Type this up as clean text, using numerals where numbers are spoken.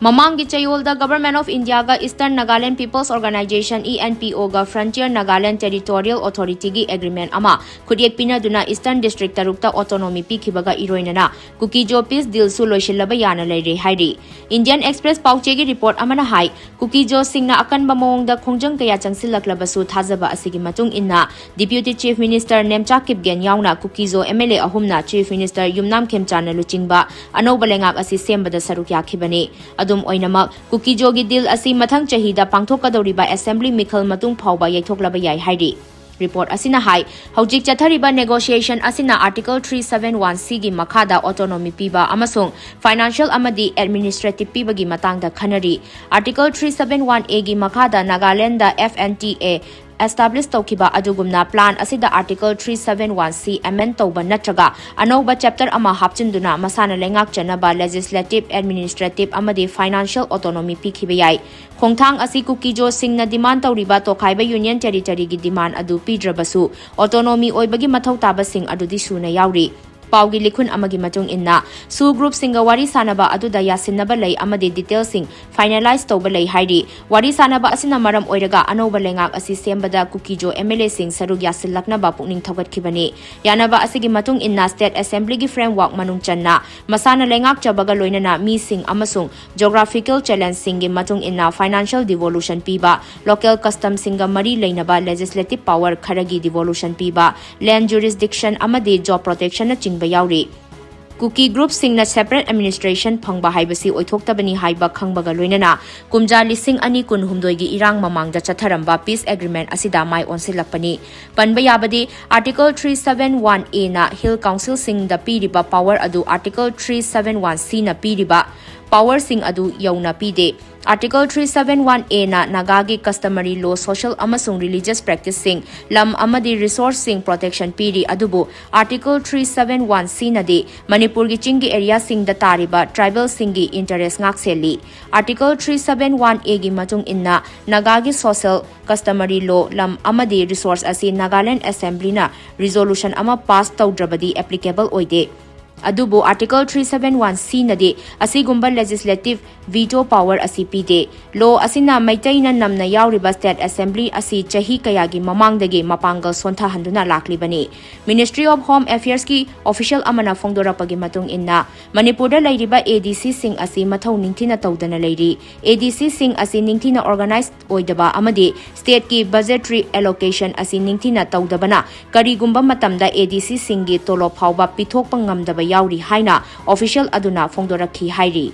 Mamangi Chayolda Government of India ga Eastern Nagaland People's Organization ENPO ga Frontier Nagaland Territorial Authority gi agreement ama khudiyek pinaduna Eastern District tarukta autonomy pikhibaga iroinana Kuki-Zo peace deal su loishilaba yana leire hairi Indian Express pauche gi report amana hai Kuki-Zo singna akanba mawongda khongjang kaya changsilaklabasu thazaba asigi matung inna Deputy Chief Minister Nemcha Kipgen yauna Kuki-Zo MLA ahumna Chief Minister Yumnam Khemchana luchingba anauba lengak asi sembada saruk yakhibani Oinamak, Kuki-Zo gi deal asi mathang chahida pangthokadoriba assembly mikhal matung phauba yaithoklaba yai hairi. Report asina hai, haujik chathariba negotiation asina Article 371C gi makhada autonomy piba amasung financial amadi administrative piba gi matangda khanari. Article 371A gi makhada Nagaland da FNTA establish taukiba adugumna plan asida Article 371C amend tauba natraga anauba chapter ama hapchinduna masana lengak chanaba legislative administrative amadi financial autonomy pikhiba yai khongthang asi Kuki-Zo singna demand tauriba tokhaiba union territory gi demand adu pidrabasu autonomy oibagi mathau taba sing adudi suna yauri Paugi likhun amagi matung inna su group singa wari sanaba aduda yasinaba lay amadi detail sing finalize tauba lay hairi wari sanaba asina maram oiraga anauba lengak asi sembada Kuki-Zo MLA sing sarug yasilaknaba pukning thawgatkibani yanaba asigi matung inna state assembly gi framework manung channa masana lengak chabaga loinana mi sing amasung geographical challenge sing gi matung inna financial devolution piba local custom singa mari leinaba legislative power kharagi devolution piba land jurisdiction amadi job protection na Yauri. Kuki group singna separate administration phangba haibasi oithoktabani haiba khangbaga loinana kumja lising ani kun humdoi gi irang mamangda chatharamba peace agreement asida mai onsilakpani panba yabadi Article 371A na Hill Council sing da piriba power adu Article 371C na piriba power sing adu yauna pide Article 371A na Nagagi customary law social amasung religious practice sing lam amadi resource sing protection piri adubu Article 371C na de Manipur gi chingi area sing da tariba tribal singi interest ngakseli Article 371A gi matung inna Nagagi social customary law lam amadi resource asi Nagaland assembly na resolution ama pass tawdrabadi applicable oide Adubo Article 371C na de asigumba legislative veto power asi pide law asina maitai na namna yauriba state assembly asi chahi kayagi mamangdagi mapangal sontha handuna laklibani Ministry of Home Affairs ki official amana phongdorapagi matung inna Manipurda lairiba ADC sing asi mathau ningthina tawdana lairi ADC sing asi ningthina organized oidaba amadi state ki budgetary allocation asi ningthina tawdabana karigumba matamda ADC singi tolo phauba pithokpa ngamdaba yauri haina official aduna phongdorakhi hairi